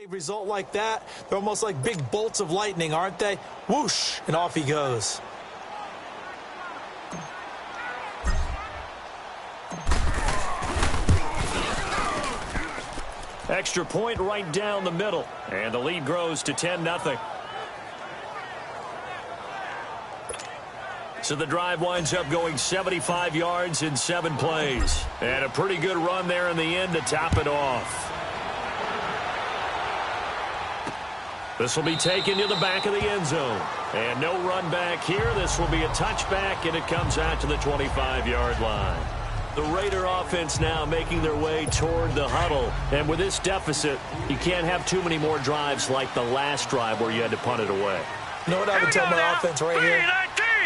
Result like that, they're almost like big bolts of lightning, aren't they? Whoosh, and off he goes. Extra point right down the middle, and the lead grows to 10-0. So the drive winds up going 75 yards in 7 plays. And a pretty good run there in the end to top it off. This will be taken to the back of the end zone. And no run back here. This will be a touchback, and it comes out to the 25-yard line. The Raider offense now making their way toward the huddle. And with this deficit, you can't have too many more drives like the last drive where you had to punt it away. You know what I would tell my offense right here?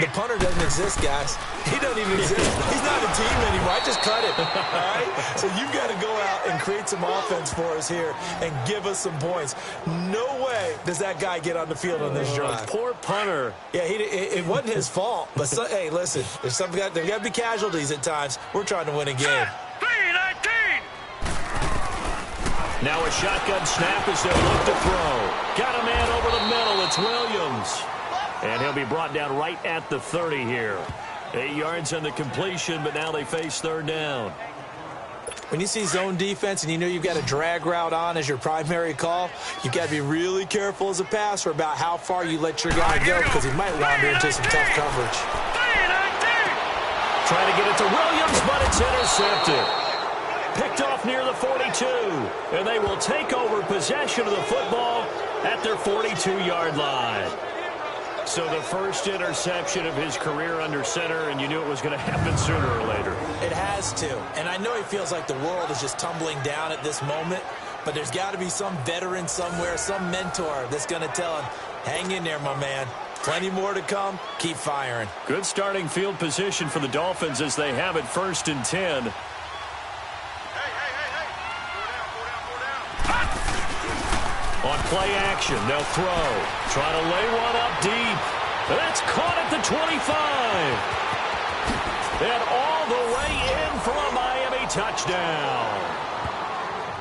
The punter doesn't exist, guys. He doesn't even exist. He's not a team anymore. I just cut it. All right? So you've got to go out and create some offense for us here and give us some points. No way does that guy get on the field on this drive. Poor punter. Yeah, it wasn't his fault. But, hey, listen, there's got to be casualties at times. We're trying to win a game. Now a shotgun snap as they look to throw. Got a man over the middle. It's Williams. And he'll be brought down right at the 30 here. 8 yards on the completion, but now they face third down. When you see zone defense and you know you've got a drag route on as your primary call, you've got to be really careful as a passer about how far you let your guy go because he might wander into some tough coverage. Trying to get it to Williams, but it's intercepted. Picked off near the 42, and they will take over possession of the football at their 42-yard line. So the first interception of his career under center, and you knew it was going to happen sooner or later. It has to, and I know he feels like the world is just tumbling down at this moment, but there's got to be some veteran somewhere, some mentor that's going to tell him, hang in there, my man. Plenty more to come. Keep firing. Good starting field position for the Dolphins as they have it 1st and 10. On play action, they'll throw. Try to lay one up deep. That's caught at the 25. And all the way in for a Miami touchdown.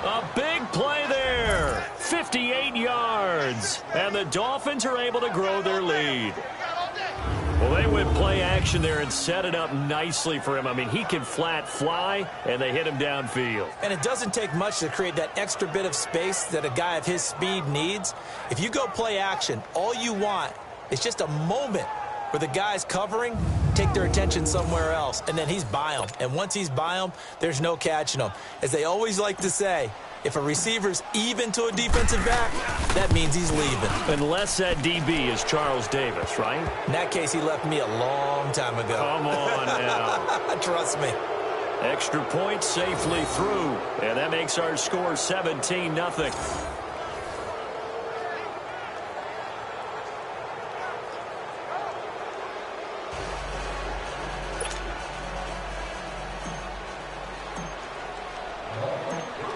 A big play there. 58 yards. And the Dolphins are able to grow their lead. Well, they went play action there and set it up nicely for him. I mean, he can flat fly, and they hit him downfield. And it doesn't take much to create that extra bit of space that a guy of his speed needs. If you go play action, all you want is just a moment where the guys covering take their attention somewhere else, and then he's by them. And once he's by them, there's no catching them. As they always like to say, if a receiver's even to a defensive back, that means he's leaving. Unless that DB is Charles Davis, right? In that case, he left me a long time ago. Come on now. Trust me. Extra point safely through. And that makes our score 17-0.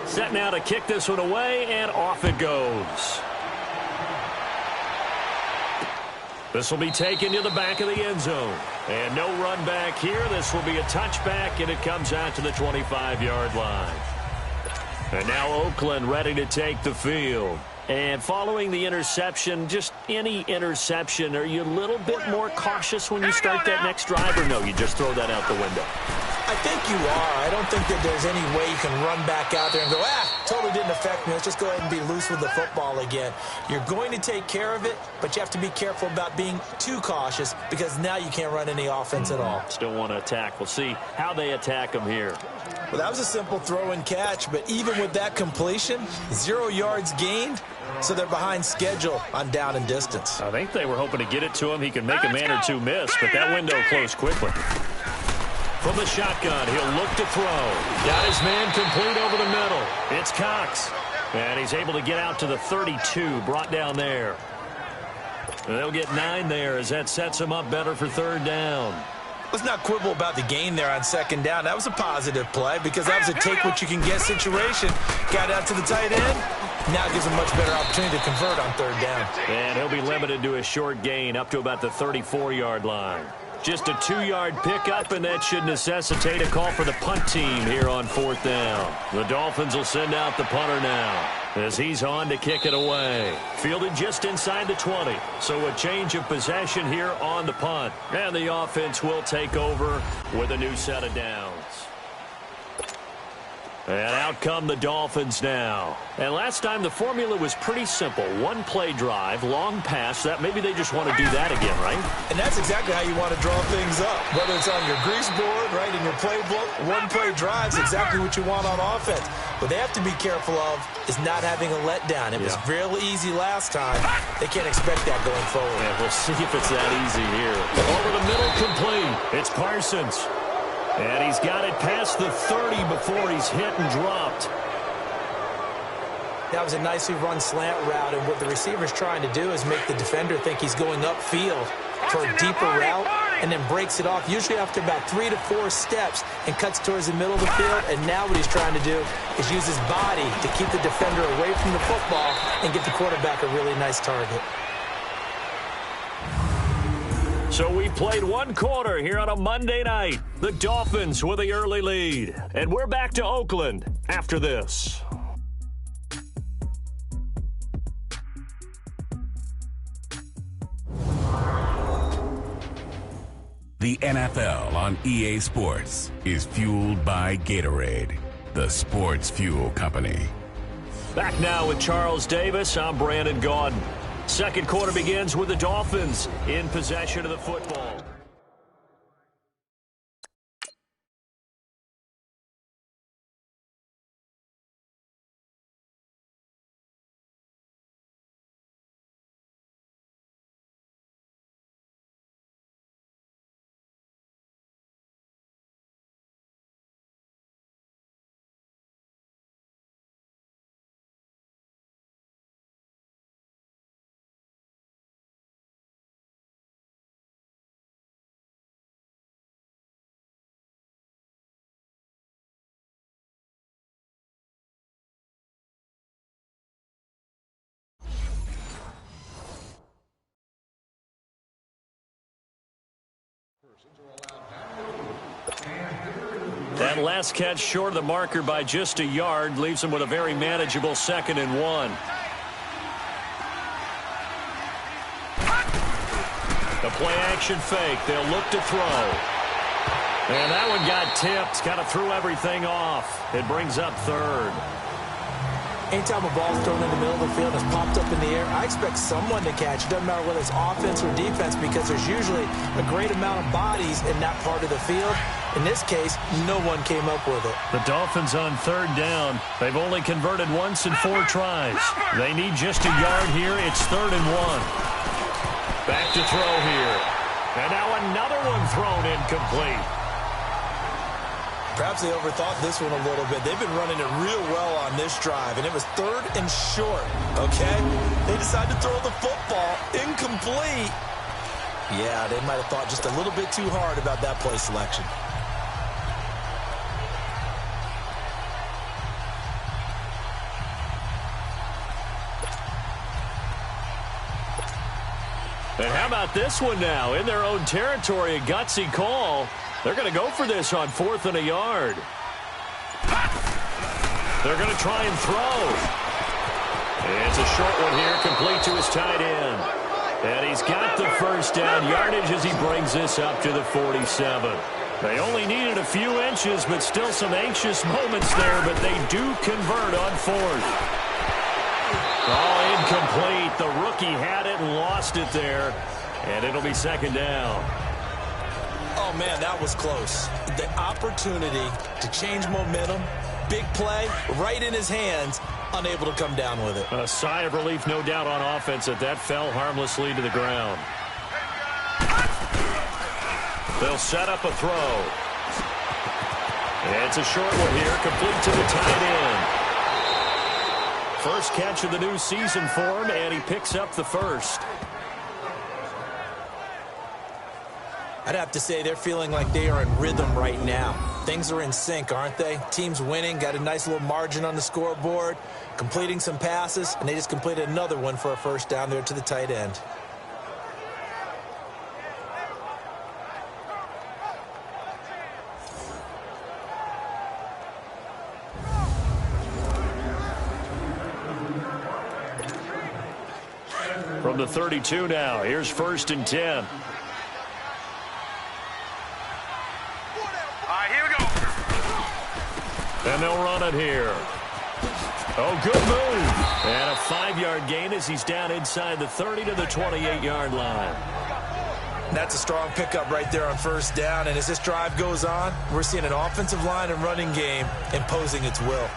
Set now to kick this one away, and off it goes. This will be taken to the back of the end zone. And no run back here. This will be a touchback, and it comes out to the 25-yard line. And now Oakland ready to take the field. And following the interception, just any interception, are you a little bit more cautious when you start that next drive, or no, you just throw that out the window? I think you are. I don't think that there's any way you can run back out there and go, totally didn't affect me. Let's just go ahead and be loose with the football again. You're going to take care of it, but you have to be careful about being too cautious because now you can't run any offense at all. Still want to attack. We'll see how they attack them here. Well, that was a simple throw and catch, but even with that completion, 0 yards gained, so they're behind schedule on down and distance. I think they were hoping to get it to him. He could make a man or two miss, but that window closed quickly. From the shotgun, he'll look to throw. Got his man complete over the middle. It's Cox. And he's able to get out to the 32, brought down there. And they'll get 9 there as that sets him up better for third down. Let's not quibble about the gain there on second down. That was a positive play because that was a take-what-you-can-get situation. Got out to the tight end. Now it gives him a much better opportunity to convert on third down. And he'll be limited to a short gain up to about the 34-yard line. Just a 2-yard pickup, and that should necessitate a call for the punt team here on 4th down. The Dolphins will send out the punter now as he's on to kick it away. Fielded just inside the 20. So a change of possession here on the punt. And the offense will take over with a new set of downs. And out come the Dolphins now. And last time the formula was pretty simple. 1-play drive, long pass. That maybe they just want to do that again, right? And that's exactly how you want to draw things up. Whether it's on your grease board, right, in your playbook, 1-play drive is exactly what you want on offense. What they have to be careful of is not having a letdown. It was real easy last time. They can't expect that going forward. Yeah, we'll see if it's that easy here. Over the middle, complete. It's Parsons. And he's got it past the 30 before he's hit and dropped. That was a nicely run slant route, and what the receiver's trying to do is make the defender think he's going upfield for a deeper route and then breaks it off, usually after about 3 to 4 steps, and cuts towards the middle of the field. And now what he's trying to do is use his body to keep the defender away from the football and get the quarterback a really nice target. So we played 1 quarter here on a Monday night. The Dolphins with the early lead. And we're back to Oakland after this. The NFL on EA Sports is fueled by Gatorade, the sports fuel company. Back now with Charles Davis. I'm Brandon Gaudin. Second quarter begins with the Dolphins in possession of the football. That last catch short of the marker by just a yard leaves him with a very manageable 2nd and 1. The play action fake. They'll look to throw. And that one got tipped. Kind of threw everything off. It brings up 3rd. Anytime a ball's thrown in the middle of the field and it's popped up in the air, I expect someone to catch. It doesn't matter whether it's offense or defense, because there's usually a great amount of bodies in that part of the field. In this case, no one came up with it. The Dolphins on 3rd down. They've only converted once in 4 tries. They need just a yard here. It's 3rd and 1. Back to throw here. And now another one thrown incomplete. Perhaps they overthought this one a little bit. They've been running it real well on this drive, and it was 3rd and short, okay? They decided to throw the football incomplete. Yeah, they might have thought just a little bit too hard about that play selection. And how about this one now? In their own territory, a gutsy call. They're going to go for this on 4th and a yard. They're going to try and throw. It's a short one here, complete to his tight end. And he's got the 1st down yardage as he brings this up to the 47. They only needed a few inches, but still some anxious moments there, but they do convert on 4th. Oh, incomplete. The rookie had it and lost it there, and it'll be 2nd down. Oh, man, that was close. The opportunity to change momentum, big play, right in his hands, unable to come down with it. A sigh of relief, no doubt, on offense that fell harmlessly to the ground. They'll set up a throw. It's a short one here, complete to the tight end. First catch of the new season for him, and he picks up the 1st. I'd have to say they're feeling like they are in rhythm right now. Things are in sync, aren't they? Team's winning, got a nice little margin on the scoreboard, completing some passes, and they just completed another one for a 1st down there to the tight end. the 32 now. Here's 1st and 10. All right, here we go. And they'll run it here. Oh, good move. And a 5-yard gain as he's down inside the 30 to the 28-yard line. That's a strong pickup right there on 1st down. And as this drive goes on, we're seeing an offensive line and running game imposing its will.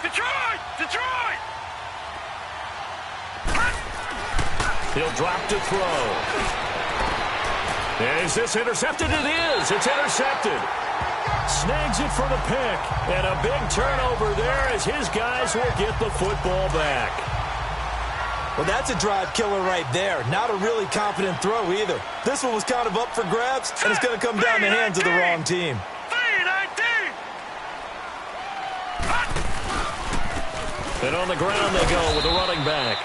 Detroit! Detroit! He'll drop to throw. And is this intercepted? It is. It's intercepted. Snags it for the pick. And a big turnover there as his guys will get the football back. Well, that's a drive killer right there. Not a really confident throw either. This one was kind of up for grabs, and it's going to come down the hands of the wrong team. 3-19! And on the ground they go with the running back.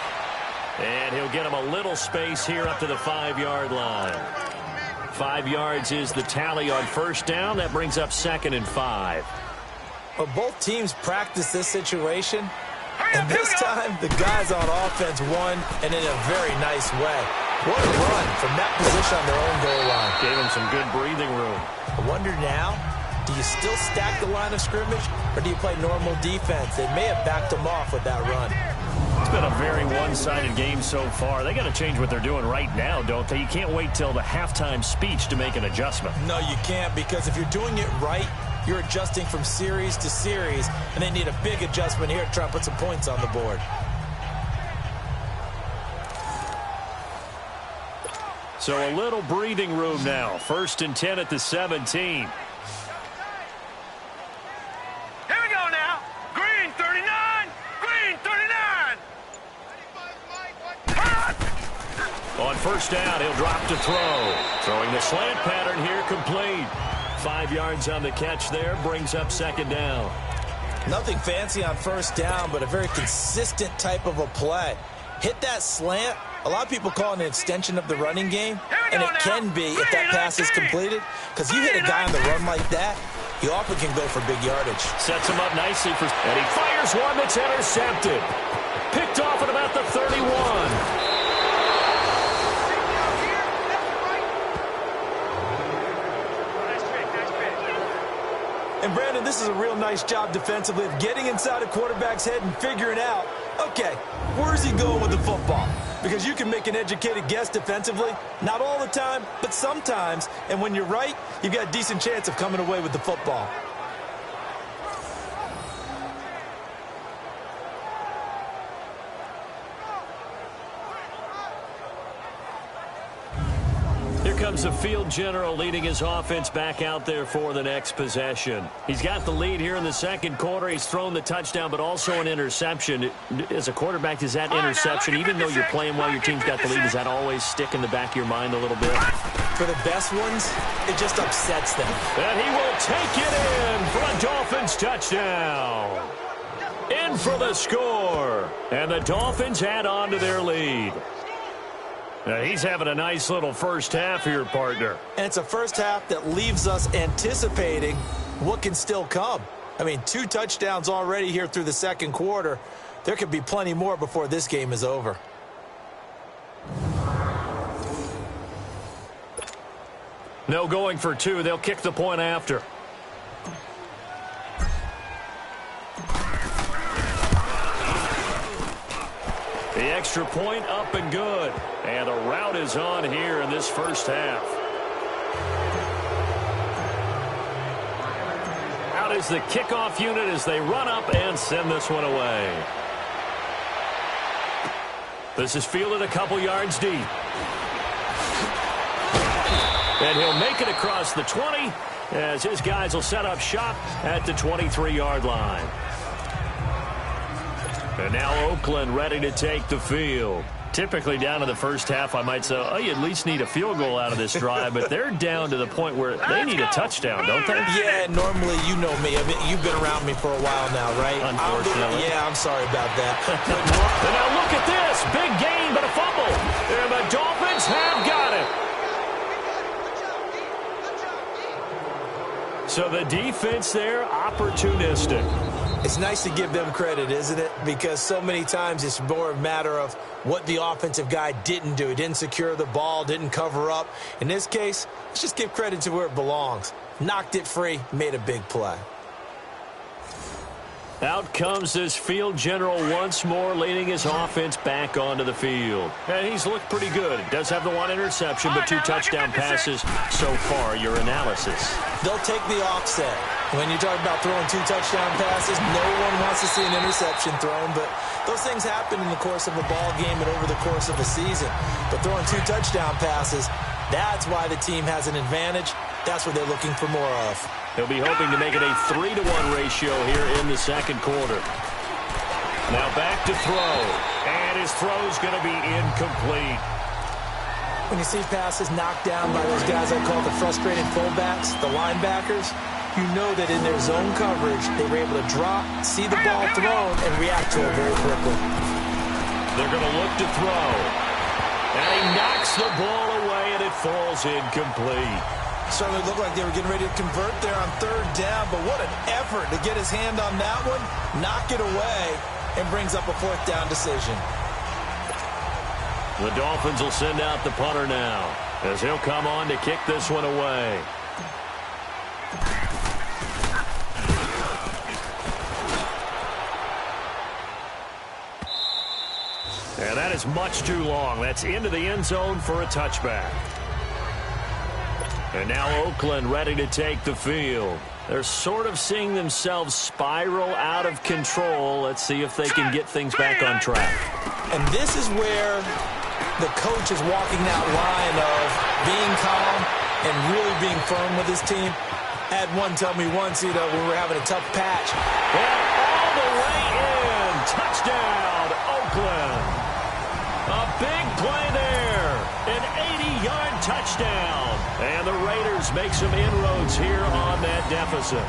And he'll get him a little space here up to the 5-yard line. 5 yards is the tally on 1st down. That brings up 2nd and 5. Well, both teams practice this situation, and this time the guys on offense won, and in a very nice way. What a run from that position on their own goal line. Gave him some good breathing room. I wonder now, do you still stack the line of scrimmage, or do you play normal defense? They may have backed them off with that run. It's been a very one-sided game so far. They got to change what they're doing right now, don't they? You can't wait till the halftime speech to make an adjustment. No, you can't, because if you're doing it right, you're adjusting from series to series, and they need a big adjustment here to try and put some points on the board. So a little breathing room now. 1st and 10 at the 17. Here we go now. Green 39. Green 39. On 1st down, he'll drop to throw. Throwing the slant pattern here complete. 5 yards on the catch there. Brings up 2nd down. Nothing fancy on 1st down, but a very consistent type of a play. Hit that slant. A lot of people call it an extension of the running game, and it can be if that pass is completed, because you hit a guy on the run like that, you often can go for big yardage. Sets him up nicely, and he fires one that's intercepted. Picked off at about the 31. And, Brandon, this is a real nice job defensively of getting inside a quarterback's head and figuring out, okay, where's he going with the football? Because you can make an educated guess defensively, not all the time, but sometimes. And when you're right, you've got a decent chance of coming away with the football. Here comes the field general leading his offense back out there for the next possession. He's got the lead here in the 2nd quarter. He's thrown the touchdown, but also an interception. As a quarterback, does that interception, even though you're playing well, your team's got the lead, does that always stick in the back of your mind a little bit? For the best ones, it just upsets them. And he will take it in for a Dolphins touchdown. In for the score. And the Dolphins add on to their lead. Now he's having a nice little first half here, partner. And it's a first half that leaves us anticipating what can still come. I mean, 2 touchdowns already here through the 2nd quarter. There could be plenty more before this game is over. No going for 2. They'll kick the point after. The extra point up and good. And the route is on here in this first half. Out is the kickoff unit as they run up and send this one away. This is fielded a couple yards deep. And he'll make it across the 20 as his guys will set up shop at the 23-yard line. And now Oakland ready to take the field. Typically down to the first half, I might say, oh, you at least need a field goal out of this drive, but they're down to the point where they need a touchdown, don't they? Yeah, normally, you know me. I mean, you've been around me for a while now, right? Unfortunately. Yeah, I'm sorry about that. And now look at this. Big gain, but a fumble. And the Dolphins have got it. So the defense there, opportunistic. It's nice to give them credit, isn't it? Because so many times it's more a matter of what the offensive guy didn't do. He didn't secure the ball, didn't cover up. In this case, let's just give credit to where it belongs. Knocked it free, made a big play. Out comes this field general once more, leading his offense back onto the field. And he's looked pretty good. Does have the one interception, but 2 touchdown passes so far. Your analysis? They'll take the offset. When you talk about throwing 2 touchdown passes, no one wants to see an interception thrown, but those things happen in the course of a ball game and over the course of a season. But throwing 2 touchdown passes, that's why the team has an advantage. That's what they're looking for more of. He'll be hoping to make it a 3-to-1 ratio here in the second quarter. Now back to throw. And his throw's going to be incomplete. When you see passes knocked down by those guys I call the frustrated fullbacks, the linebackers, you know that in their zone coverage, they were able to drop, see the ball thrown, and react to it very quickly. They're going to look to throw. And he knocks the ball away, and it falls incomplete. Certainly looked like they were getting ready to convert there on 3rd down, but what an effort to get his hand on that one, knock it away, and brings up a 4th down decision. The Dolphins will send out the punter now, as he'll come on to kick this one away. And that is much too long. That's into the end zone for a touchback. And now Oakland ready to take the field. They're sort of seeing themselves spiral out of control. Let's see if they can get things back on track. And this is where the coach is walking that line of being calm and really being firm with his team. I had one tell me once, when we were having a tough patch. And all the way in. Touchdown, Oakland. A big play there. An 80-yard touchdown. And the Raiders make some inroads here on that deficit.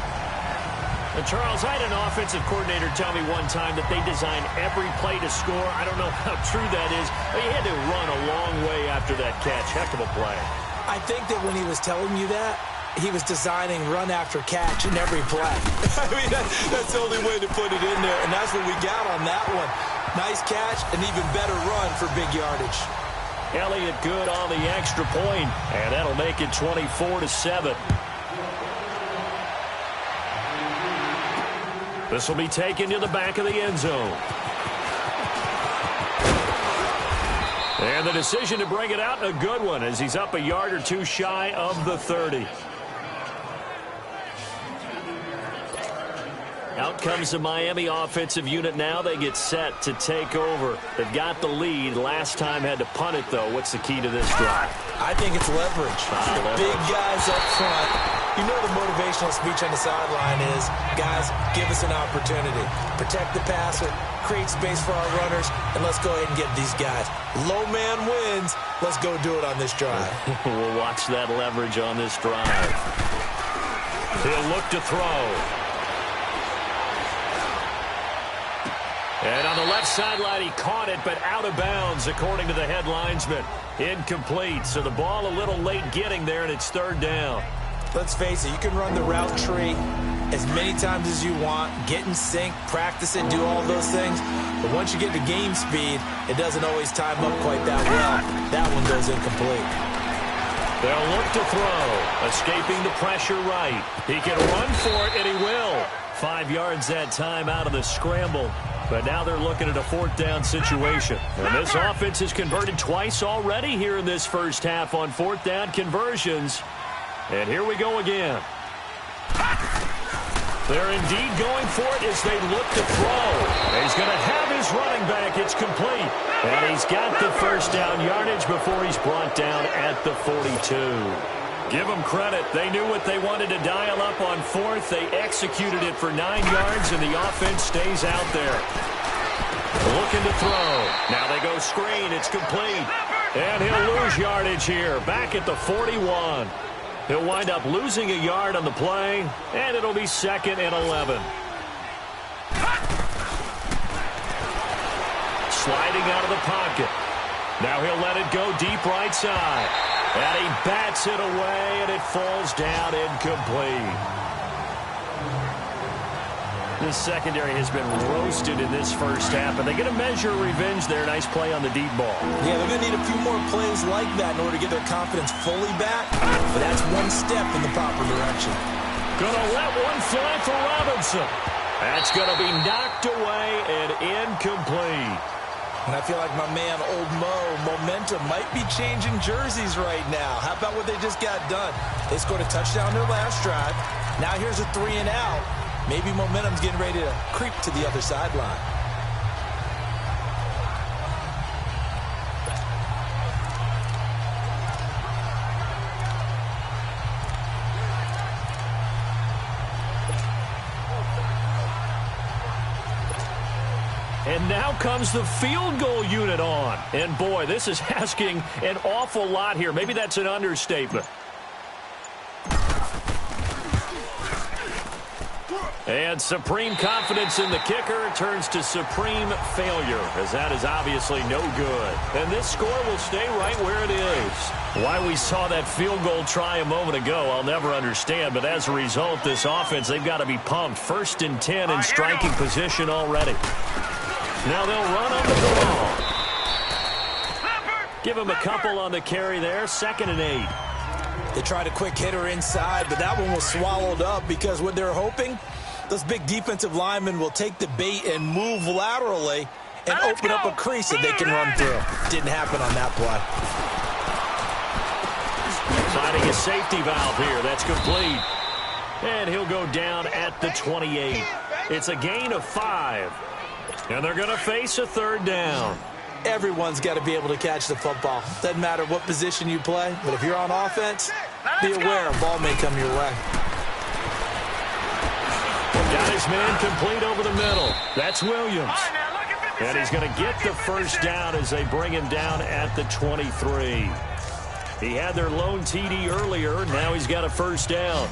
And Charles, I had an offensive coordinator tell me one time that they design every play to score. I don't know how true that is, but he had to run a long way after that catch. Heck of a play. I think that when he was telling you that, he was designing run after catch in every play. I mean, that's the only way to put it in there, and that's what we got on that one. Nice catch, an even better run for big yardage. Elliott good on the extra point, and that'll make it 24-7. This will be taken to the back of the end zone. And the decision to bring it out, a good one, as he's up a yard or 2 shy of the 30. Out comes the Miami offensive unit now. They get set to take over. They've got the lead. Last time had to punt it, though. What's the key to this drive? I think it's leverage. The big guys up front. You know the motivational speech on the sideline is, guys, give us an opportunity. Protect the passer, create space for our runners, and let's go ahead and get these guys. Low man wins. Let's go do it on this drive. We'll watch that leverage on this drive. He'll look to throw. And on the left sideline, he caught it, but out of bounds, according to the head linesman. Incomplete, so the ball a little late getting there, and it's 3rd down. Let's face it, you can run the route tree as many times as you want, get in sync, practice it, do all those things. But once you get to game speed, it doesn't always time up quite that well. That one goes incomplete. They'll look to throw, escaping the pressure right. He can run for it, and he will. 5 yards that time out of the scramble. But now they're looking at a 4th down situation. And this offense has converted twice already here in this first half on 4th down conversions. And here we go again. They're indeed going for it as they look to throw. He's going to have his running back. It's complete. And he's got the 1st down yardage before he's brought down at the 42. Give them credit. They knew what they wanted to dial up on 4th. They executed it for 9 yards, and the offense stays out there. Looking to throw. Now they go screen. It's complete. And he'll lose yardage here. Back at the 41. He'll wind up losing a yard on the play, and it'll be 2nd and 11. Sliding out of the pocket. Now he'll let it go deep right side. And he bats it away, and it falls down incomplete. This secondary has been roasted in this first half, but they get a measure of revenge there. Nice play on the deep ball. Yeah, they're going to need a few more plays like that in order to get their confidence fully back, but that's one step in the proper direction. Gonna let one fly for Robinson. That's gonna be knocked away and incomplete. And I feel like my man, Old Mo, momentum might be changing jerseys right now. How about what they just got done? They scored a touchdown their last drive. Now here's a 3 and out. Maybe momentum's getting ready to creep to the other sideline. And now comes the field goal unit on. And boy, this is asking an awful lot here. Maybe that's an understatement. And supreme confidence in the kicker turns to supreme failure, as that is obviously no good. And this score will stay right where it is. Why we saw that field goal try a moment ago, I'll never understand. But as a result, this offense, they've got to be pumped. 1st and 10 in striking position already. Now they'll run on the ball. Give him a couple on the carry there. 2nd and 8. They tried a quick hitter inside, but that one was swallowed up because what they're hoping, those big defensive linemen will take the bait and move laterally and open up a crease that they can run through. Didn't happen on that play. Finding a safety valve here. That's complete. And he'll go down at the 28. It's a gain of 5. And they're going to face a 3rd down. Everyone's got to be able to catch the football. Doesn't matter what position you play, but if you're on offense, be aware a ball may come your way. Got his man complete over the middle. That's Williams. And he's going to get the 1st down as they bring him down at the 23. He had their lone TD earlier. Now he's got a 1st down.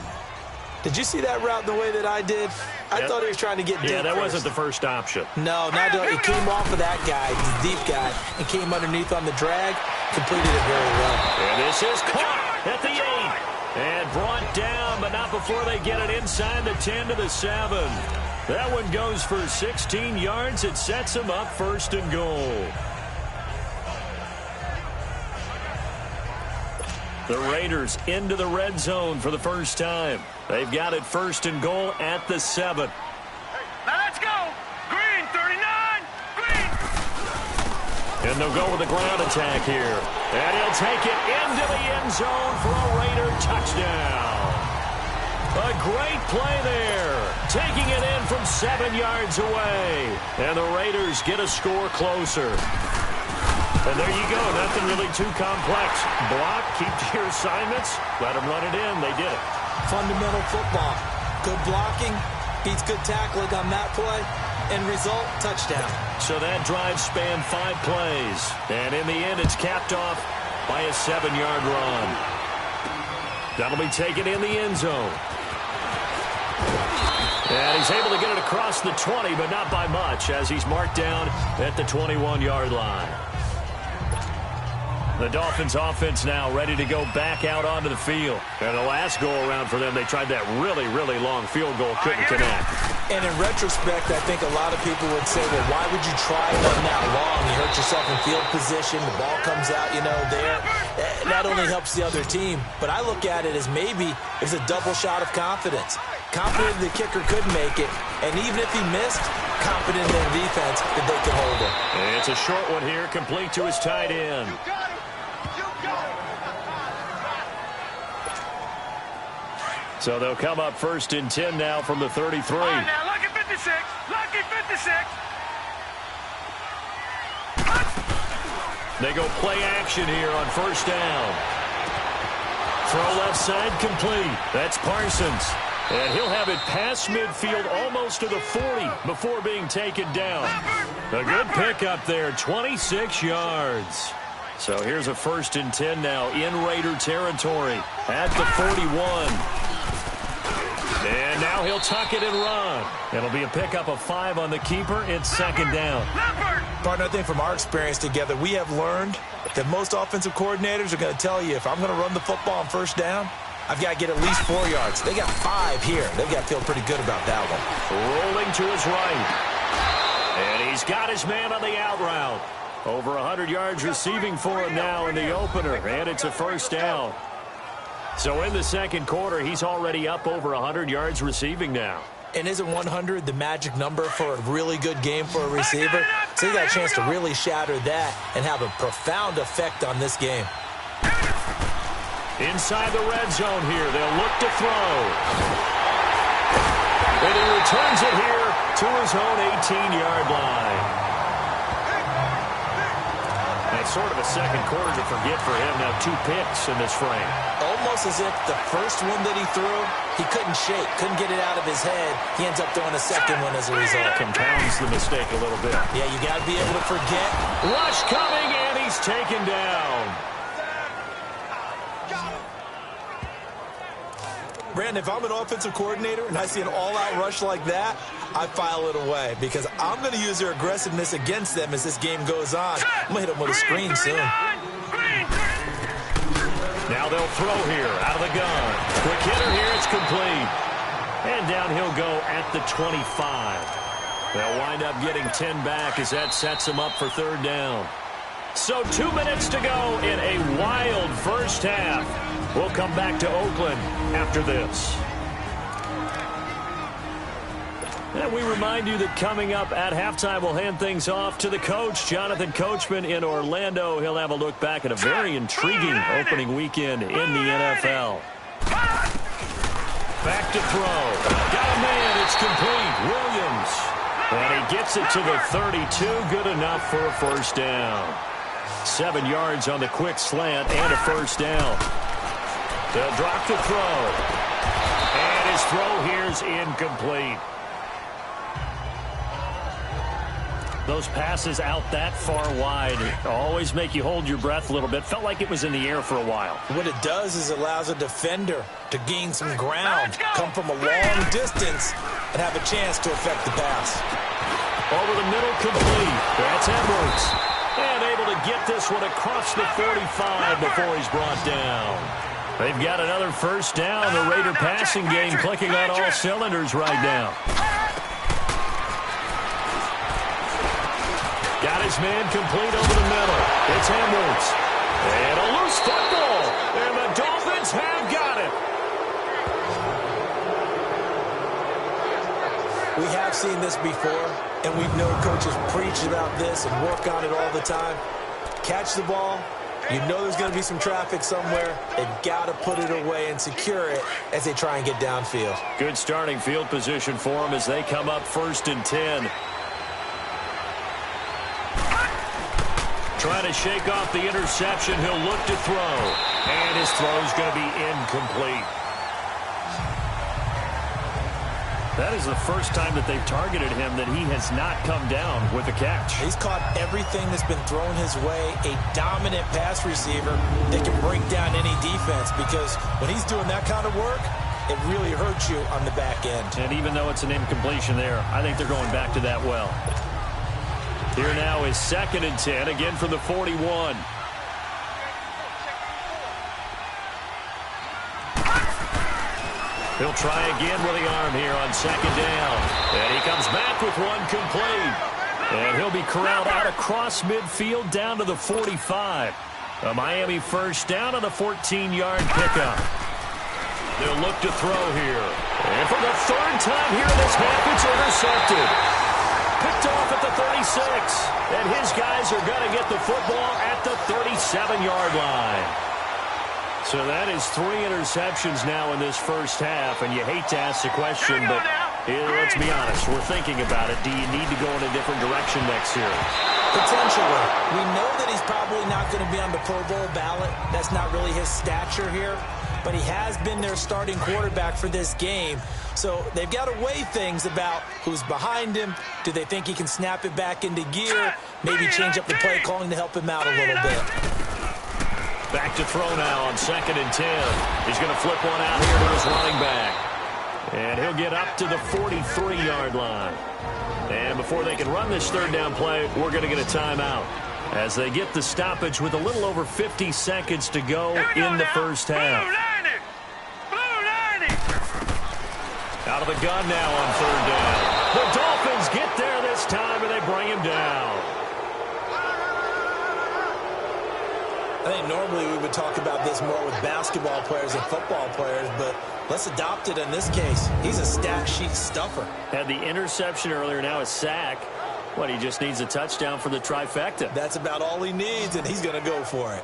Did you see that route the way that I did? I thought he was trying to get deep. Yeah, that first. wasn't the first option. No, not he came off of that guy, the deep guy, and came underneath on the drag, completed it very well. And this is caught at the 8. And brought down, but not before they get it inside the 10 to the 7. That one goes for 16 yards. It sets them up 1st and goal. The Raiders into the red zone for the first time. They've got it 1st and goal at the 7. Now let's go. Green, 39. Green. And they'll go with the ground attack here. And he'll take it into the end zone for a Raider touchdown. A great play there. Taking it in from 7 yards away. And the Raiders get a score closer. And there you go. Nothing really too complex. Block, keep to your assignments, let them run it in. They did it. Fundamental football. Good blocking, beats good tackling on that play. End result, touchdown. So that drive spanned 5 plays. And in the end, it's capped off by a 7-yard run. That'll be taken in the end zone. And he's able to get it across the 20, but not by much, as he's marked down at the 21-yard line. The Dolphins offense now ready to go back out onto the field. And the last go-around for them, they tried that really, really long field goal, couldn't connect. And in retrospect, I think a lot of people would say, well, why would you try one that long? You hurt yourself in field position. The ball comes out, there. That only helps the other team. But I look at it as maybe it's a double shot of confidence. Confident the kicker could make it. And even if he missed, confident in their defense that they could hold it. And it's a short one here, complete to his tight end. So they'll come up 1st and 10 now from the 33. All right, now, lucky 56. Lucky 56. They go play action here on 1st down. Throw left side complete. That's Parsons. And he'll have it past midfield almost to the 40 before being taken down. A good pickup there, 26 yards. So here's a 1st and 10 now in Raider territory at the 41. And now he'll tuck it and run. It'll be a pickup of 5 on the keeper. It's 2nd down. Partner, I think from our experience together, we have learned that most offensive coordinators are going to tell you, if I'm going to run the football on 1st down, I've got to get at least 4 yards. They got 5 here. They've got to feel pretty good about that one. Rolling to his right. And he's got his man on the out route. Over 100 yards receiving for him now in the opener, and it's a first down. So in the second quarter, he's already up over 100 yards receiving now. And isn't 100 the magic number for a really good game for a receiver? So he got a chance to really shatter that and have a profound effect on this game. Inside the red zone here, they'll look to throw. And he returns it here to his own 18-yard line. That's sort of a second quarter to forget for him. Now 2 picks in this frame. Almost as if the first one that he threw, he couldn't shake, couldn't get it out of his head. He ends up throwing a second one as a result. Compounds the mistake a little bit. Yeah, you got to be able to forget. Rush coming, and he's taken down. Brandon, if I'm an offensive coordinator and I see an all-out rush like that, I file it away because I'm going to use their aggressiveness against them as this game goes on. I'm going to hit them with a screen soon. Now they'll throw here out of the gun. Quick hitter here, it's complete. And down he'll go at the 25. They'll wind up getting 10 back as that sets them up for third down. So 2 minutes to go in a wild first half. We'll come back to Oakland after this. And we remind you that coming up at halftime, we'll hand things off to the coach, Jonathan Coachman in Orlando. He'll have a look back at a very intriguing opening weekend in the NFL. Back to throw. Got a man. It's complete. Williams. And he gets it to the 32. Good enough for a first down. 7 yards on the quick slant and a first down. They'll drop to throw. And his throw here's incomplete. Those passes out that far wide always make you hold your breath a little bit. Felt like it was in the air for a while. What it does is it allows a defender to gain some ground, come from a long distance, and have a chance to affect the pass. Over the middle, complete. That's Edwards. And able to get this one across the 45 before he's brought down. They've got another first down. The Raider passing game clicking on all cylinders right now. Got his man complete over the middle. It's Edwards. And a loose football. And the Dolphins have got it. We have seen this before, and we've known coaches preach about this and work on it all the time. Catch the ball. You know there's going to be some traffic somewhere. They've got to put it away and secure it as they try and get downfield. Good starting field position for them as they come up 1st and 10. Trying to shake off the interception. He'll look to throw. And his throw's going to be incomplete. That is the first time that they've targeted him that he has not come down with a catch. He's caught everything that's been thrown his way. A dominant pass receiver that can break down any defense because when he's doing that kind of work, it really hurts you on the back end. And even though it's an incompletion there, I think they're going back to that well. Here now is 2nd and 10, again from the 41. He'll try again with the arm here on 2nd down. And he comes back with one complete. And he'll be corralled out across midfield down to the 45. A Miami first down on a 14-yard pickup. They'll look to throw here. And for the 3rd time here in this half, it's intercepted. Picked off at the 36. And his guys are going to get the football at the 37-yard line. So that is 3 interceptions now in this first half. And you hate to ask the question, but let's be honest. We're thinking about it. Do you need to go in a different direction next series? Potentially. We know that he's probably not going to be on the Pro Bowl ballot. That's not really his stature here. But he has been their starting quarterback for this game. So they've got to weigh things about who's behind him. Do they think he can snap it back into gear? Maybe change up the play calling to help him out a little bit. Back to throw now on 2nd and 10. He's going to flip one out here to his running back. And he'll get up to the 43-yard line. And before they can run this 3rd down play, we're going to get a timeout as they get the stoppage with a little over 50 seconds to go in the first half. the gun now on third down. The Dolphins get there this time, and they bring him down. I think normally we would talk about this more with basketball players and football players, but let's adopt it in this case. He's a stat sheet stuffer. Had the interception earlier, now a sack. What, he just needs a touchdown for the trifecta. That's about all he needs, and he's going to go for it.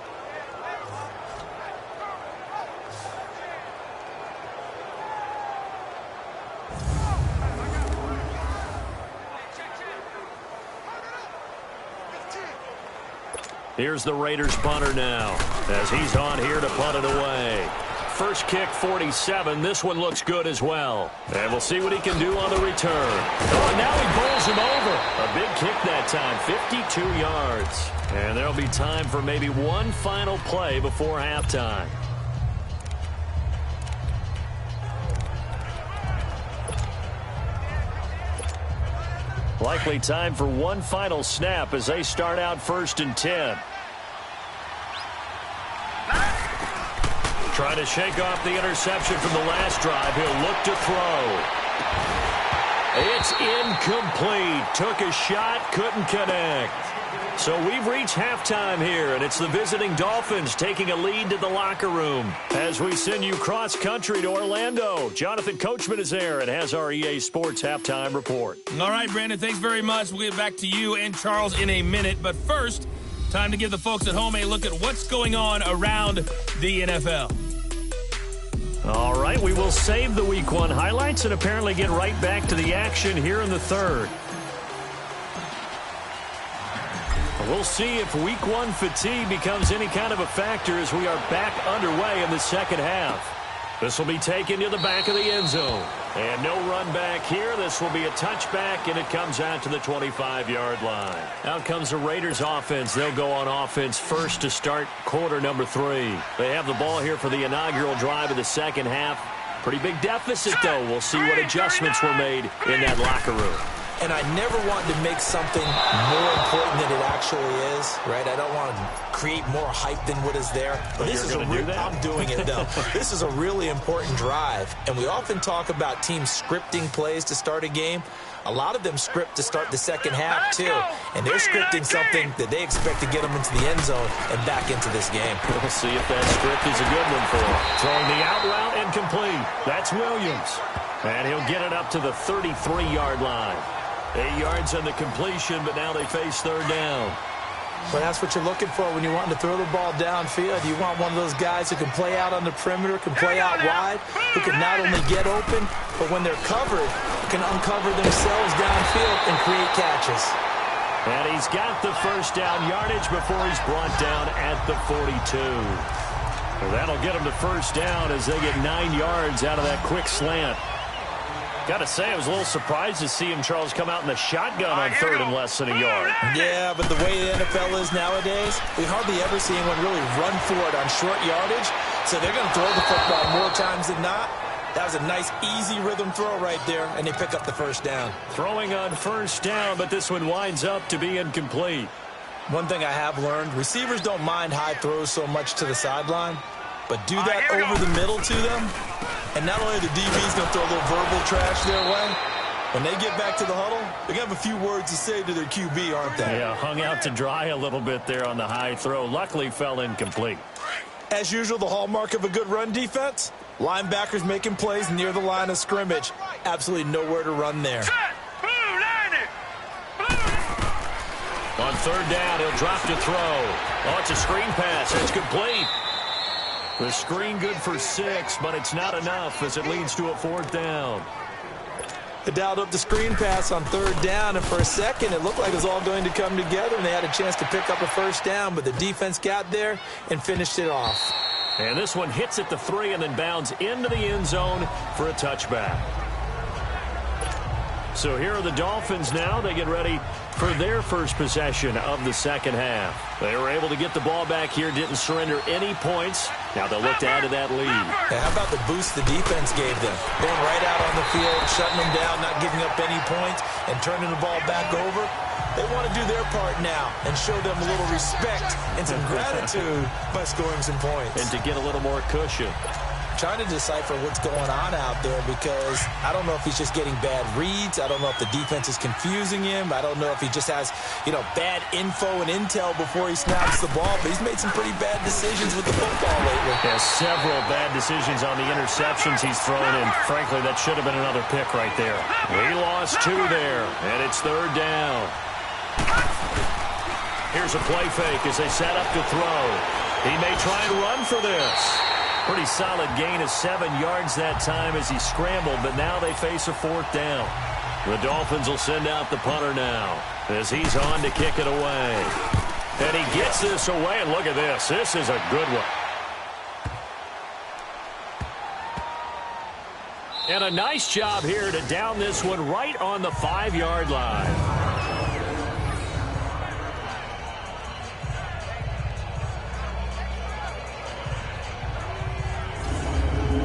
Here's the Raiders punter now as he's on here to punt it away. First kick, 47. This one looks good as well. And we'll see what he can do on the return. Oh, and now he bowls him over. A big kick that time, 52 yards. And there'll be time for maybe one final play before halftime. Likely time for one final snap as they start out 1st and 10. Trying to shake off the interception from the last drive. He'll look to throw. It's incomplete. Took a shot, couldn't connect. So we've reached halftime here, and it's the visiting Dolphins taking a lead to the locker room. As we send you cross-country to Orlando, Jonathan Coachman is there and has our EA Sports halftime report. All right, Brandon, thanks very much. We'll get back to you and Charles in a minute. But first, time to give the folks at home a look at what's going on around the NFL. All right, we will save the Week 1 highlights and apparently get right back to the action here in the third. We'll see if Week 1 fatigue becomes any kind of a factor as we are back underway in the second half. This will be taken to the back of the end zone. And no run back here. This will be a touchback, and it comes out to the 25-yard line. Out comes the Raiders offense. They'll go on offense first to start quarter number 3. They have the ball here for the inaugural drive of the second half. Pretty big deficit, though. We'll see what adjustments were made in that locker room. And I never want to make something more important than it actually is, right? I don't want to create more hype than what is there. But this is I'm doing it, though. This is a really important drive. And we often talk about teams scripting plays to start a game. A lot of them script to start the second half, too. And they're scripting something that they expect to get them into the end zone and back into this game. We'll see if that script is a good one for them. Throwing the out route incomplete. That's Williams. And he'll get it up to the 33-yard line. 8 yards on the completion, but now they face third down. Well, that's what you're looking for when you want to throw the ball downfield. You want one of those guys who can play out on the perimeter, can play out wide, who can not only get open, but when they're covered, can uncover themselves downfield and create catches. And he's got the first down yardage before he's brought down at the 42. Well, that'll get him to first down as they get 9 yards out of that quick slant. Got to say, I was a little surprised to see him, Charles, come out in the shotgun on third and less than a yard. Yeah, but the way the NFL is nowadays, we hardly ever see anyone really run for it on short yardage. So they're going to throw the football more times than not. That was a nice, easy rhythm throw right there, and they pick up the first down. Throwing on first down, but this one winds up to be incomplete. One thing I have learned, receivers don't mind high throws so much to the sideline, but do that over the middle to them. And not only the DB's going to throw a little verbal trash their way, when they get back to the huddle, they're going to have a few words to say to their QB, aren't they? Yeah, hung out to dry a little bit there on the high throw. Luckily fell incomplete. As usual, the hallmark of a good run defense, linebackers making plays near the line of scrimmage. Absolutely nowhere to run there. On third down, he'll drop to throw. Oh, it's a screen pass. It's complete. The screen good for 6, but it's not enough as it leads to a fourth down. They dialed up the screen pass on third down, and for a second it looked like it was all going to come together, and they had a chance to pick up a first down, but the defense got there and finished it off. And this one hits at the 3 and then bounds into the end zone for a touchback. So here are the Dolphins now. They get ready for their first possession of the second half. They were able to get the ball back here, didn't surrender any points. Now they'll look to add to that lead. Hey, how about the boost the defense gave them? Going right out on the field, shutting them down, not giving up any points, and turning the ball back over. They want to do their part now and show them a little respect and some gratitude by scoring some points. And to get a little more cushion. trying to decipher what's going on out there because I don't know if he's just getting bad reads. I don't know if the defense is confusing him. I don't know if he just has, bad info and intel before he snaps the ball. But he's made some pretty bad decisions with the football lately. Yeah, several bad decisions on the interceptions he's thrown, and frankly, that should have been another pick right there. He lost 2 there, and it's 3rd down. Here's a play fake as they set up to throw. He may try and run for this. Pretty solid gain of 7 yards that time as he scrambled, but now they face a 4th down. The Dolphins will send out the punter now as he's on to kick it away. And he gets this away, and look at this. This is a good one. And a nice job here to down this one right on the 5-yard line.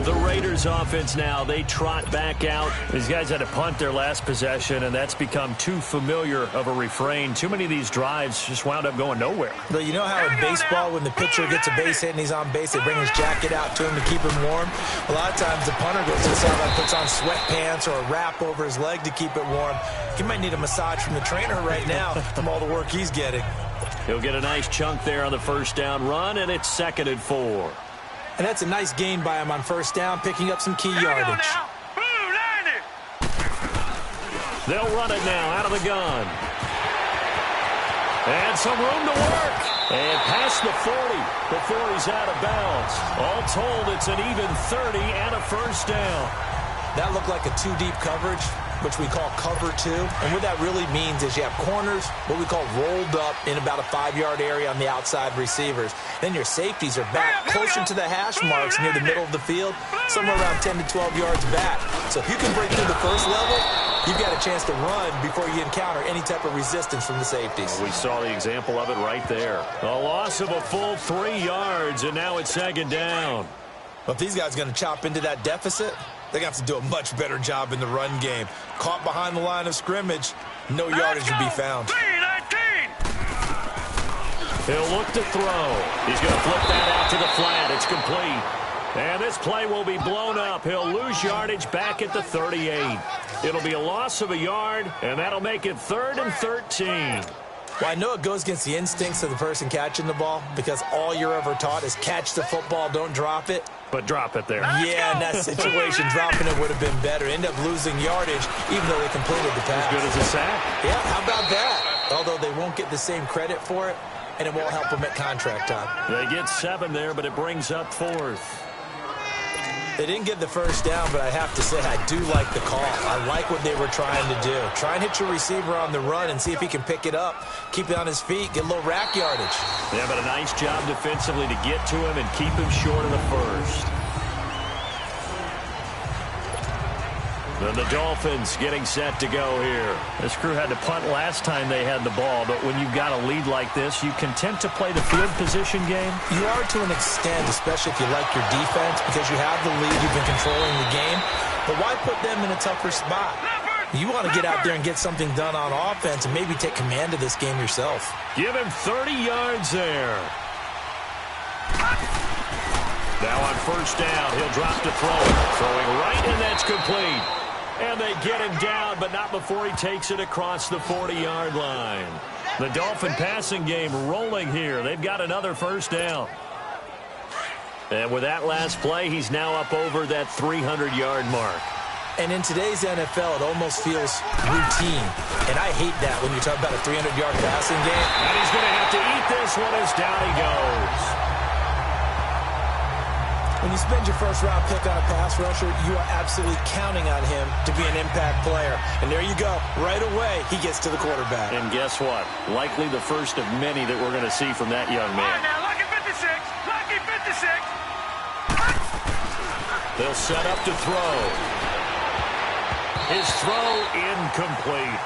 The Raiders offense now, they trot back out. These guys had to punt their last possession, and that's become too familiar of a refrain. Too many of these drives just wound up going nowhere. But you know how in baseball, when the pitcher gets a base hit and he's on base, they bring his jacket out to him to keep him warm? A lot of times the punter goes to the sideline, puts on sweatpants or a wrap over his leg to keep it warm. He might need a massage from the trainer right now from all the work he's getting. He'll get a nice chunk there on the 1st down run, and it's 2nd and 4. And that's a nice gain by him on 1st down, picking up some key yardage. They'll run it now out of the gun. And some room to work. And past the 40 before he's out of bounds. All told, it's an even 30 and a 1st down. That looked like a 2-deep coverage, which we call cover 2. And what that really means is you have corners, what we call rolled up in about a 5-yard area on the outside receivers. Then your safeties are back closer to the hash marks near the middle of the field, somewhere around 10 to 12 yards back. So if you can break through the first level, you've got a chance to run before you encounter any type of resistance from the safeties. We saw the example of it right there. A loss of a full 3 yards, and now it's 2nd down. Well, if these guys are going to chop into that deficit, they're going to have to do a much better job in the run game. Caught behind the line of scrimmage, no yardage will be found. He'll look to throw. He's going to flip that out to the flat. It's complete. And this play will be blown up. He'll lose yardage back at the 38. It'll be a loss of a yard, and that'll make it 3rd and 13. Well, I know it goes against the instincts of the person catching the ball because all you're ever taught is catch the football, don't drop it. But drop it there. Yeah, in that situation, dropping it would have been better. End up losing yardage, even though they completed the pass. As good as a sack. Yeah, how about that? Although they won't get the same credit for it, and it won't help them at contract time. They get 7 there, but it brings up 4th. They didn't get the 1st down, but I have to say I do like the call. I like what they were trying to do. Try and hit your receiver on the run and see if he can pick it up, keep it on his feet, get a little rack yardage. Yeah, but a nice job defensively to get to him and keep him short of the 1st. And the Dolphins getting set to go here. This crew had to punt last time they had the ball, but when you've got a lead like this, you content to play the field position game? You are to an extent, especially if you like your defense, because you have the lead, you've been controlling the game. But why put them in a tougher spot? You want to get out there and get something done on offense and maybe take command of this game yourself. Give him 30 yards there. Now on 1st down, he'll drop to throw. Throwing right, and that's complete. And they get him down, but not before he takes it across the 40-yard line. The Dolphin passing game rolling here. They've got another 1st down. And with that last play, he's now up over that 300-yard mark. And in today's NFL, it almost feels routine. And I hate that when you talk about a 300-yard passing game. And he's going to have to eat this one as down he goes. When you spend your 1st-round pick on a pass rusher, you are absolutely counting on him to be an impact player. And there you go. Right away, he gets to the quarterback. And guess what? Likely the first of many that we're going to see from that young man. All right, now, lucky 56. Lucky 56. They'll set up to throw. His throw incomplete.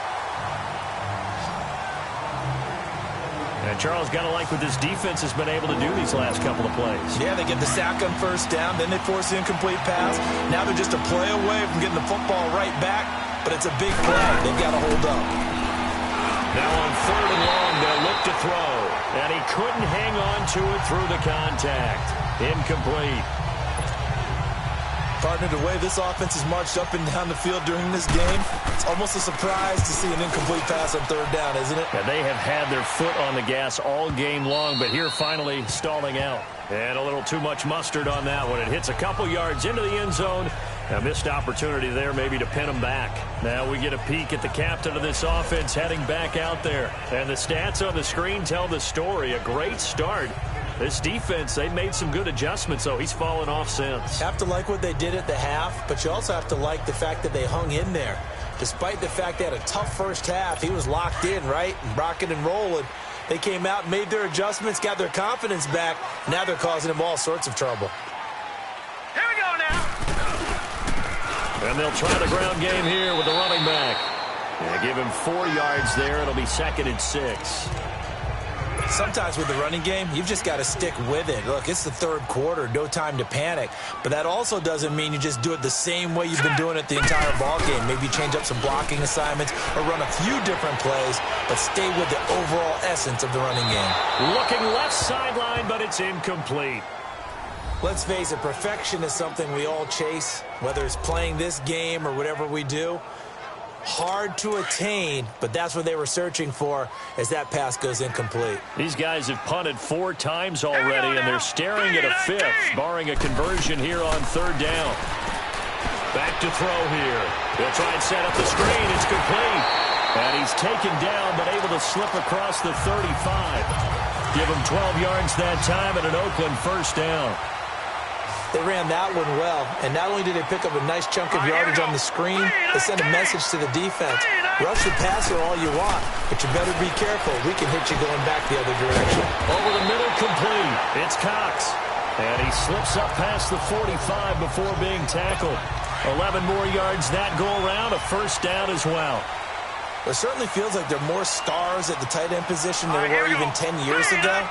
And Charles, got to like what this defense has been able to do these last couple of plays. Yeah, they get the sack on 1st down, then they force the incomplete pass. Now they're just a play away from getting the football right back, but it's a big play. They've got to hold up. Now on 3rd and long, they'll look to throw. And he couldn't hang on to it through the contact. Incomplete. Partner, the way this offense has marched up and down the field during this game, it's almost a surprise to see an incomplete pass on third down, isn't it? Yeah, they have had their foot on the gas all game long, but here finally stalling out. And a little too much mustard on that one. It hits a couple yards into the end zone. A missed opportunity there maybe to pin them back. Now we get a peek at the captain of this offense heading back out there. And the stats on the screen tell the story. A great start. This defense, they made some good adjustments, though. He's fallen off since. Have to like what they did at the half, but you also have to like the fact that they hung in there. Despite the fact they had a tough first half, he was locked in, right? And rocking and rolling. They came out and made their adjustments, got their confidence back. Now they're causing him all sorts of trouble. Here we go now. And they'll try the ground game here with the running back. Yeah, give him 4 yards there. It'll be 2nd and 6. Sometimes with the running game, you've just got to stick with it. Look, it's the third quarter, no time to panic. But that also doesn't mean you just do it the same way you've been doing it the entire ball game. Maybe change up some blocking assignments or run a few different plays, but stay with the overall essence of the running game. Looking left sideline, but it's incomplete. Let's face it, perfection is something we all chase, whether it's playing this game or whatever we do. Hard to attain, but that's what they were searching for as that pass goes incomplete. These guys have punted 4 times already, and they're staring at a 5th, barring a conversion here on 3rd down. Back to throw here. They'll try and set up the screen. It's complete. And he's taken down, but able to slip across the 35. Give him 12 yards that time and an Oakland first down. They ran that one well, and not only did they pick up a nice chunk of yardage on the screen, they sent a message to the defense. Rush the passer all you want, but you better be careful. We can hit you going back the other direction. Over the middle, complete. It's Cox. And he slips up past the 45 before being tackled. 11 more yards that go around, a first down as well. It certainly feels like there are more stars at the tight end position than there were even 10 years ago.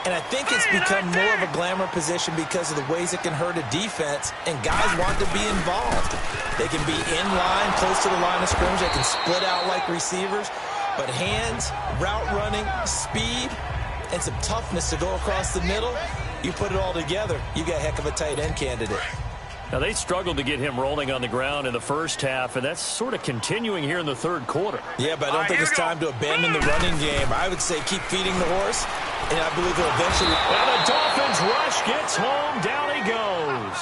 And I think it's become more of a glamour position because of the ways it can hurt a defense, and guys want to be involved. They can be in line, close to the line of scrimmage. They can split out like receivers. But hands, route running, speed, and some toughness to go across the middle, you put it all together, you got a heck of a tight end candidate. Now, they struggled to get him rolling on the ground in the first half, and that's sort of continuing here in the third quarter. Yeah, but I don't think it's time to abandon the running game. I would say keep feeding the horse, and I believe he'll eventually... And the Dolphins rush gets home. Down he goes.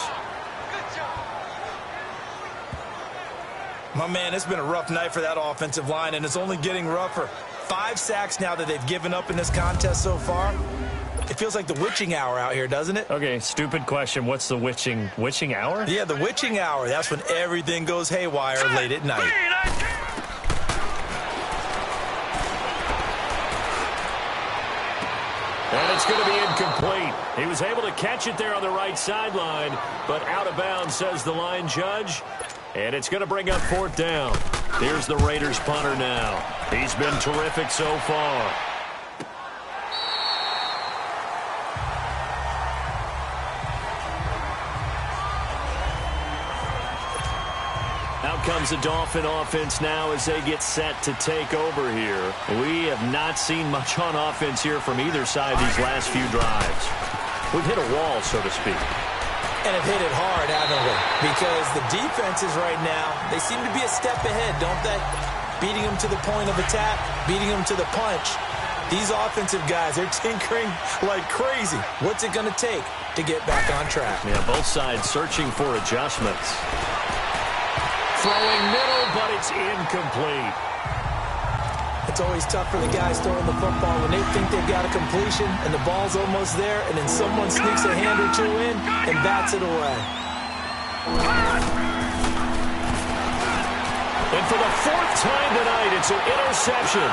My man, it's been a rough night for that offensive line, and it's only getting rougher. 5 sacks now that they've given up in this contest so far. It feels like the witching hour out here, doesn't it? Okay, stupid question. What's the witching hour? Yeah, the witching hour. That's when everything goes haywire late at night. And it's going to be incomplete. He was able to catch it there on the right sideline, but out of bounds, says the line judge. And it's going to bring up 4th down. Here's the Raiders punter now. He's been terrific so far. Out comes the Dolphin offense now as they get set to take over here. We have not seen much on offense here from either side these last few drives. We've hit a wall, so to speak. And have hit it hard, haven't we? Because the defenses right now, they seem to be a step ahead, don't they? Beating them to the point of attack, beating them to the punch. These offensive guys, they're tinkering like crazy. What's it going to take to get back on track? Yeah, both sides searching for adjustments. Throwing middle, but it's incomplete. It's always tough for the guys throwing the football when they think they've got a completion and the ball's almost there, and then someone sneaks a hand or two in and bats it away. And for the 4th time tonight, it's an interception.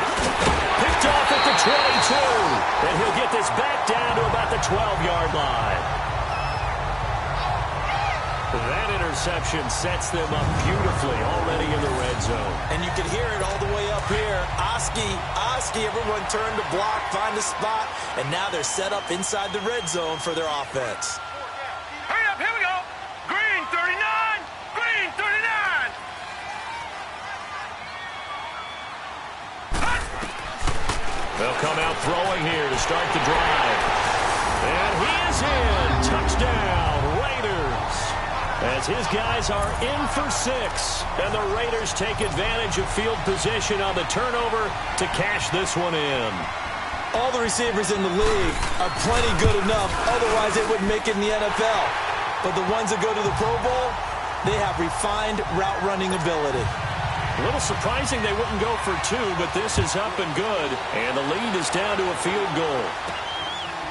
Picked off at the 22. And he'll get this back down to about the 12-yard line. That interception sets them up beautifully already in the red zone. And you can hear it all the way up here. Oski, everyone turned to block, find a spot, and now they're set up inside the red zone for their offense. Hurry up, here we go. Green 39, green 39. They'll come out throwing here to start the drive. And he is in. Touchdown, Raiders. as his guys are in for 6. And the Raiders take advantage of field position on the turnover to cash this one in. All the receivers in the league are plenty good enough, otherwise they wouldn't make it in the NFL. But the ones that go to the Pro Bowl, they have refined route running ability. A little surprising they wouldn't go for 2, but this is up and good. And the lead is down to a field goal.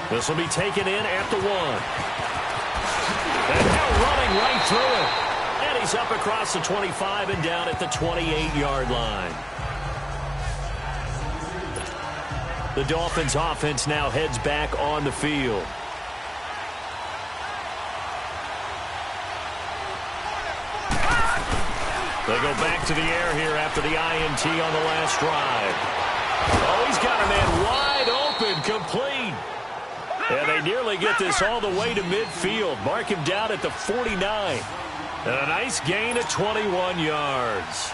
This will be taken in at the 1. And now running right through it. And he's up across the 25 and down at the 28-yard line. The Dolphins offense now heads back on the field. They go back to the air here after the INT on the last drive. Oh, he's got a man wide open, complete. And they nearly get this all the way to midfield. Mark him down at the 49. And a nice gain of 21 yards.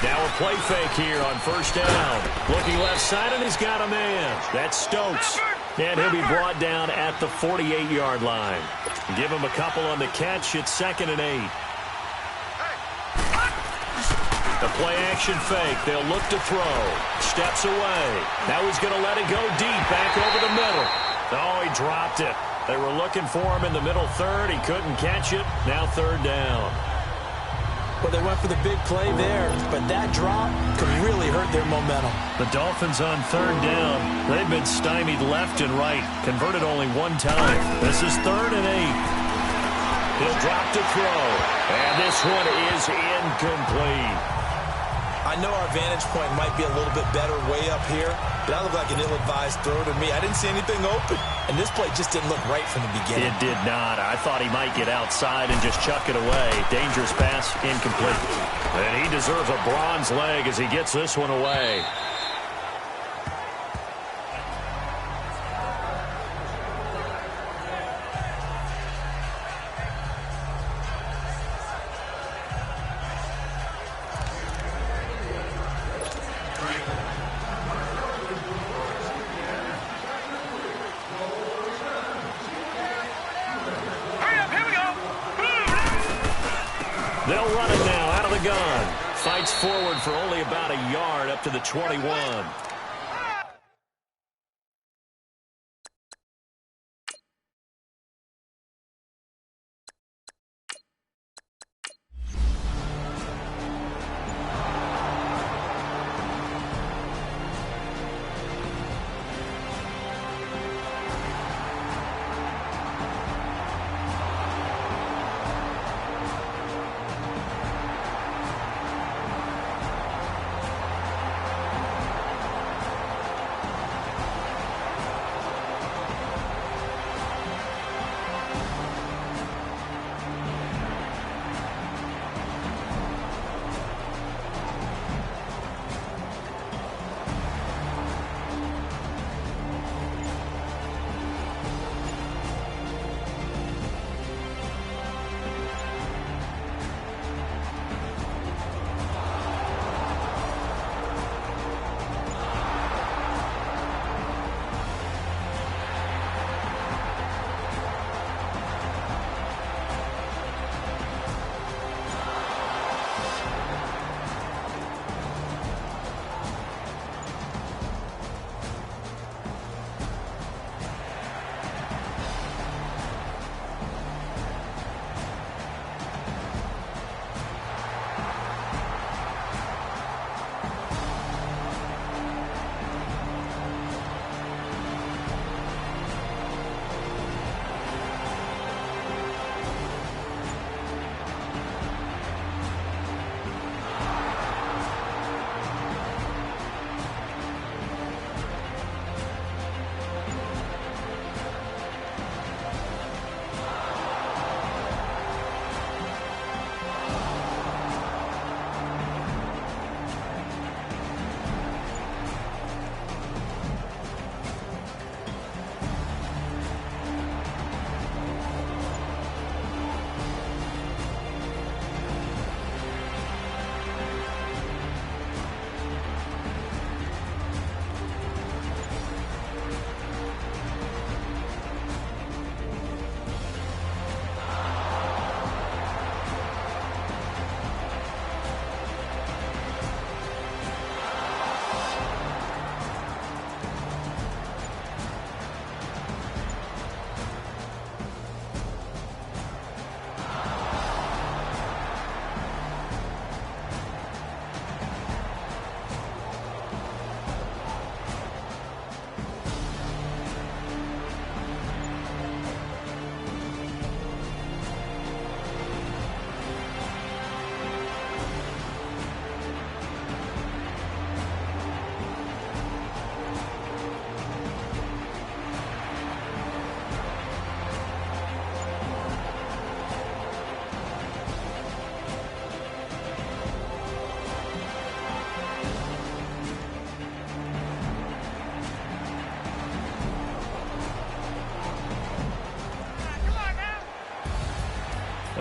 Now a play fake here on first down. Looking left side, and he's got a man. That's Stokes. And he'll be brought down at the 48-yard line. Give him a couple on the catch. It's 2nd and 8. The play-action fake. They'll look to throw. Steps away. Now he's going to let it go deep, back over the middle. Oh, he dropped it. They were looking for him in the middle third. He couldn't catch it. Now 3rd down. Well, they went for the big play there, but that drop could really hurt their momentum. The Dolphins on 3rd down. They've been stymied left and right. Converted only 1 time. This is 3rd and 8. He'll drop to throw. And this one is incomplete. I know our vantage point might be a little bit better way up here, but that looked like an ill-advised throw to me. I didn't see anything open, and this play just didn't look right from the beginning. It did not. I thought he might get outside and just chuck it away. Dangerous pass, incomplete. And he deserves a bronze leg as he gets this one away. They'll run it now out of the gun. Fights forward for only about a yard up to the 21.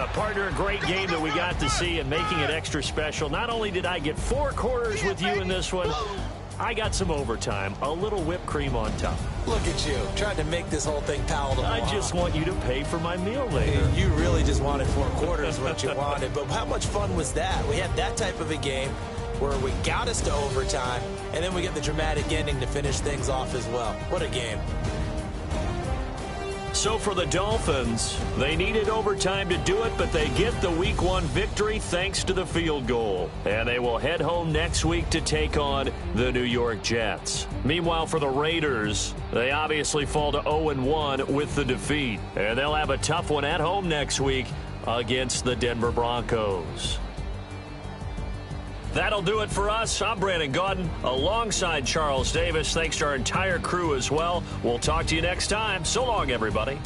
Partner, a great game that we got to see and making it extra special. Not only did I get 4 quarters with you in this one, I got some overtime, a little whipped cream on top. Look at you, trying to make this whole thing palatable. I just want you to pay for my meal later. You really just wanted 4 quarters what you wanted, but how much fun was that? We had that type of a game where we got us to overtime, and then we get the dramatic ending to finish things off as well. What a game. So for the Dolphins, they needed overtime to do it, but they get the Week 1 victory thanks to the field goal. And they will head home next week to take on the New York Jets. Meanwhile, for the Raiders, they obviously fall to 0-1 with the defeat. And they'll have a tough one at home next week against the Denver Broncos. That'll do it for us. I'm Brandon Gaudin alongside Charles Davis. Thanks to our entire crew as well. We'll talk to you next time. So long, everybody.